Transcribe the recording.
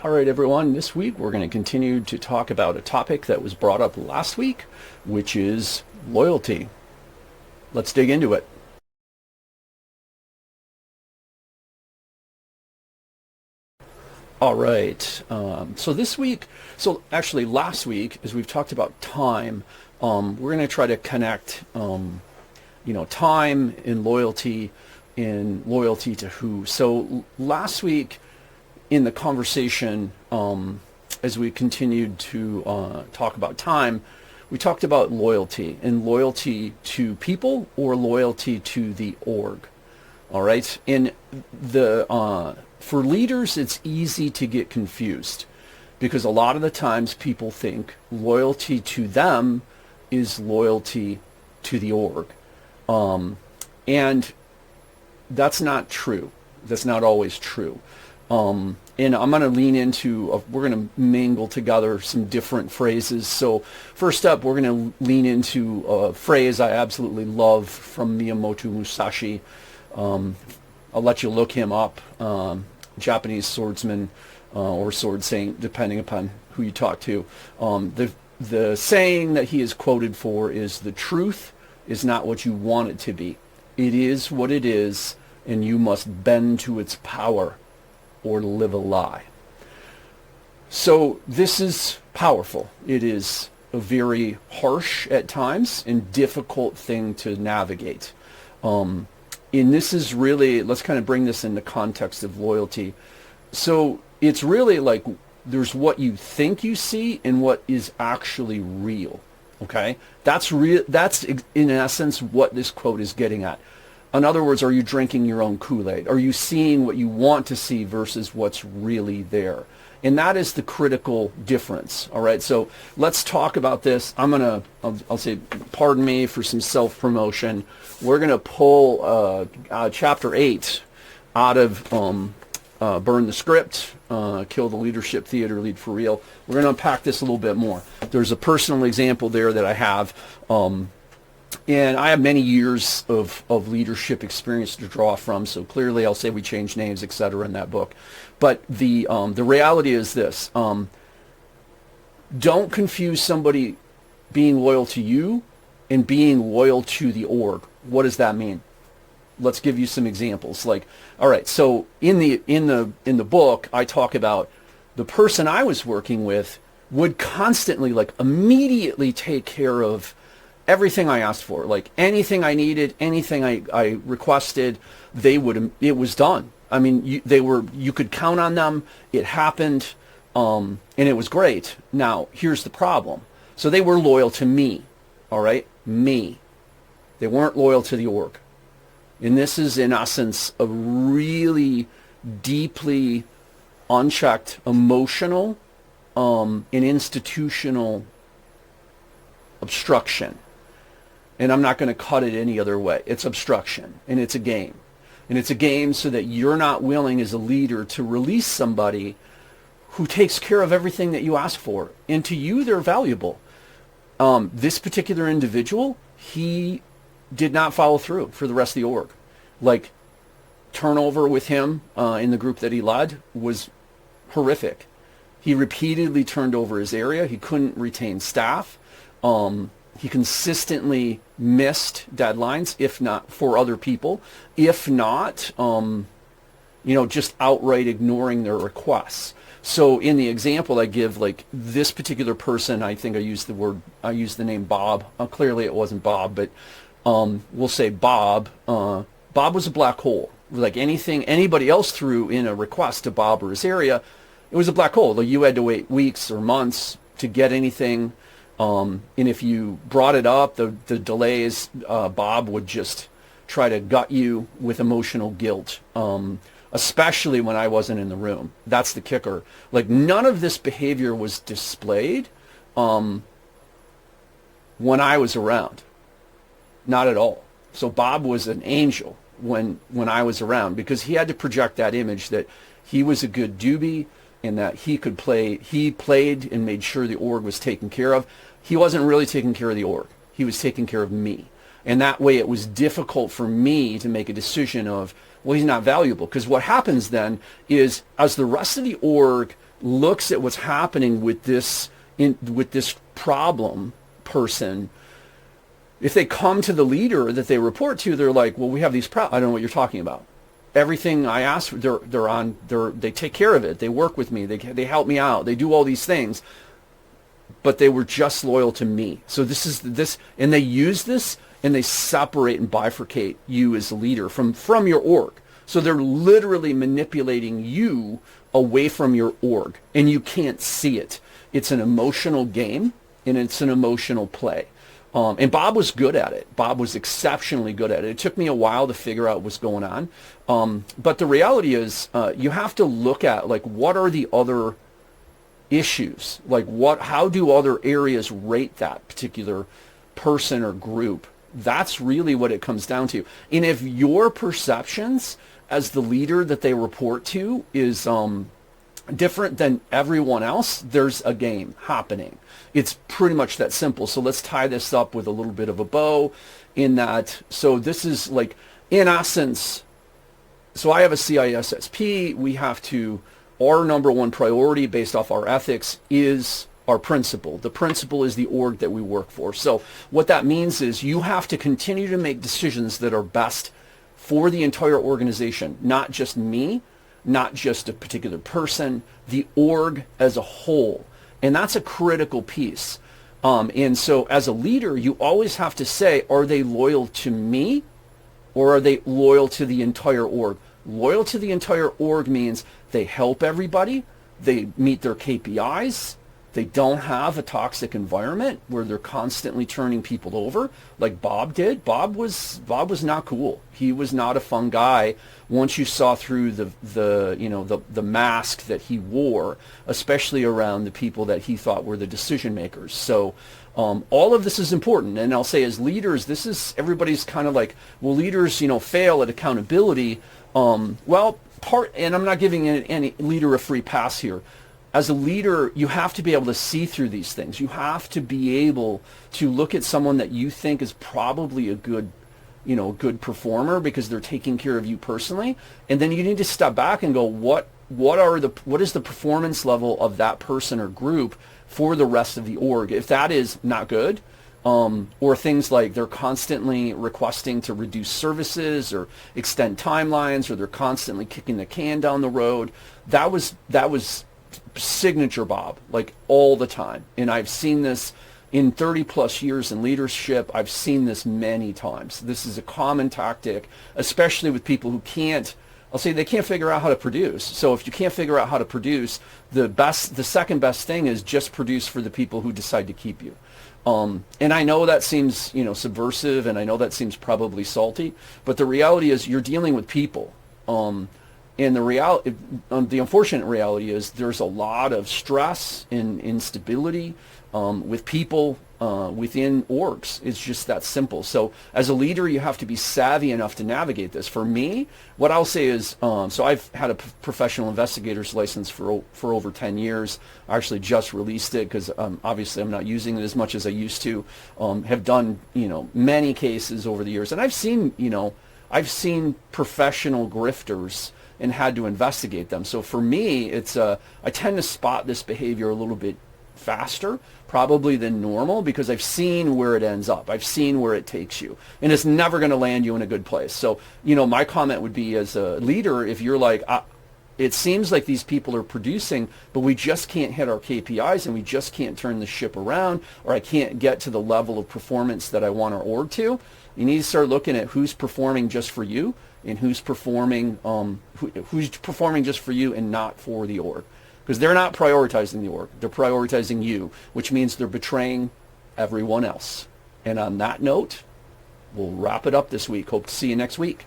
All right, everyone, this week we're going to continue to talk about a topic that was brought up last week, which is loyalty. Let's dig into it. All right, so this week, last week, as we've talked about time, we're going to try to connect, time and loyalty to who. So last week, in the conversation, as we continued to talk about time, we talked about loyalty and loyalty to people or loyalty to the org. All right, and for leaders, it's easy to get confused because a lot of the times people think loyalty to them is loyalty to the org, and that's not true. That's not always true. And I'm going to lean into, we're going to mingle together some different phrases. So first up, we're going to lean into a phrase I absolutely love from Miyamoto Musashi. I'll let you look him up, Japanese swordsman or sword saint, depending upon who you talk to. The saying that he is quoted for is, "The truth is not what you want it to be. It is what it is, and you must bend to its power or live a lie." So this is powerful. It is a very harsh at times and difficult thing to navigate. And this is really, let's kind of bring this in the context of loyalty. So it's really like there's what you think you see and what is actually real. Okay? That's real. That's in essence what this quote is getting at. In other words, are you drinking your own Kool-Aid? Are you seeing what you want to see versus what's really there? And that is the critical difference. All right, so let's talk about this. I'll say, pardon me for some self-promotion. We're going to pull Chapter 8 out of Burn the Script, Kill the Leadership Theater, Lead for Real. We're going to unpack this a little bit more. There's a personal example there that I have. And I have many years of leadership experience to draw from, so clearly I'll say we changed names, etc. in that book. But the reality is this. Don't confuse somebody being loyal to you and being loyal to the org. What does that mean? Let's give you some examples. Like, all right, so in the book, I talk about the person I was working with would constantly, like, immediately take care of everything I asked for, like anything I needed, anything I requested, it was done. I mean, you could count on them. It happened, and it was great. Now, here's the problem. So they were loyal to me, all right? Me. They weren't loyal to the org. And this is, in essence, a really deeply unchecked emotional and institutional obstruction. And I'm not going to cut it any other way. It's obstruction, and it's a game. And it's a game so that you're not willing as a leader to release somebody who takes care of everything that you ask for. And to you, they're valuable. This particular individual, he did not follow through for the rest of the org. Like, turnover with him in the group that he led was horrific. He repeatedly turned over his area. He couldn't retain staff. He consistently missed deadlines, if not for other people, if not, just outright ignoring their requests. So in the example I give, like this particular person, I think I used the name Bob. Clearly it wasn't Bob, but we'll say Bob. Bob was a black hole. Like anything anybody else threw in a request to Bob or his area, it was a black hole. Like you had to wait weeks or months to get anything. And if you brought it up, the delays, Bob would just try to gut you with emotional guilt, especially when I wasn't in the room. That's the kicker. Like none of this behavior was displayed when I was around. Not at all. So Bob was an angel when I was around because he had to project that image that he was a good doobie and that he played and made sure the org was taken care of. He wasn't really taking care of the org. He was taking care of me. And that way it was difficult for me to make a decision of, well, he's not valuable. Because what happens then is as the rest of the org looks at what's happening with this problem person, if they come to the leader that they report to, they're like, well, we have these problems. I don't know what you're talking about. Everything I ask, they take care of it. They work with me. They help me out. They do all these things, but they were just loyal to me. So and they use this, and they separate and bifurcate you as a leader from your org. So they're literally manipulating you away from your org, and you can't see it. It's an emotional game, and it's an emotional play. And Bob was good at it. Bob was exceptionally good at it. It took me a while to figure out what's going on. But the reality is, you have to look at, like, what are the other issues? Like, how do other areas rate that particular person or group? That's really what it comes down to. And if your perceptions as the leader that they report to is different than everyone else, there's a game happening. It's pretty much that simple. So let's tie this up with a little bit of a bow in that. So this is like, in essence, so I have a CISSP. We have to, our number one priority based off our ethics is our principal. The principal is the org that we work for. So what that means is you have to continue to make decisions that are best for the entire organization, not just me, not just a particular person, the org as a whole. And that's a critical piece. And so as a leader, you always have to say, are they loyal to me, or are they loyal to the entire org? Loyal to the entire org means they help everybody, they meet their KPIs, they don't have a toxic environment where they're constantly turning people over like Bob did. Bob was not cool. He was not a fun guy once you saw through the mask that he wore, especially around the people that he thought were the decision makers. So all of this is important. And I'll say, as leaders, everybody's kind of like, well, leaders, fail at accountability. And I'm not giving any leader a free pass here. As a leader, you have to be able to see through these things. You have to be able to look at someone that you think is probably a good performer because they're taking care of you personally, and then you need to step back and go, what is the performance level of that person or group for the rest of the org? If that is not good, or things like they're constantly requesting to reduce services or extend timelines, or they're constantly kicking the can down the road, that was signature Bob, like all the time. And I've seen this in 30 plus years in leadership. I've seen this many times. This is a common tactic, especially with people who they can't figure out how to produce. So if you can't figure out how to produce, the second best thing is just produce for the people who decide to keep you. And I know that seems, subversive, and I know that seems probably salty, but the reality is you're dealing with people. And the unfortunate reality is there's a lot of stress and instability with people within orgs. It's just that simple. So as a leader, you have to be savvy enough to navigate this. For me, what I'll say is, so I've had a professional investigator's license for over 10 years. I actually just released it because obviously I'm not using it as much as I used to. Have done many cases over the years, and I've seen professional grifters and had to investigate them. So for me, I tend to spot this behavior a little bit faster probably than normal because I've seen where it ends up. I've seen where it takes you, and it's never going to land you in a good place. So, my comment would be, as a leader, if you're like, it seems like these people are producing, but we just can't hit our KPIs and we just can't turn the ship around, or I can't get to the level of performance that I want our org to, you need to start looking at who's performing just for you and who's performing just for you and not for the org. Because they're not prioritizing the org. They're prioritizing you, which means they're betraying everyone else. And on that note, we'll wrap it up this week. Hope to see you next week.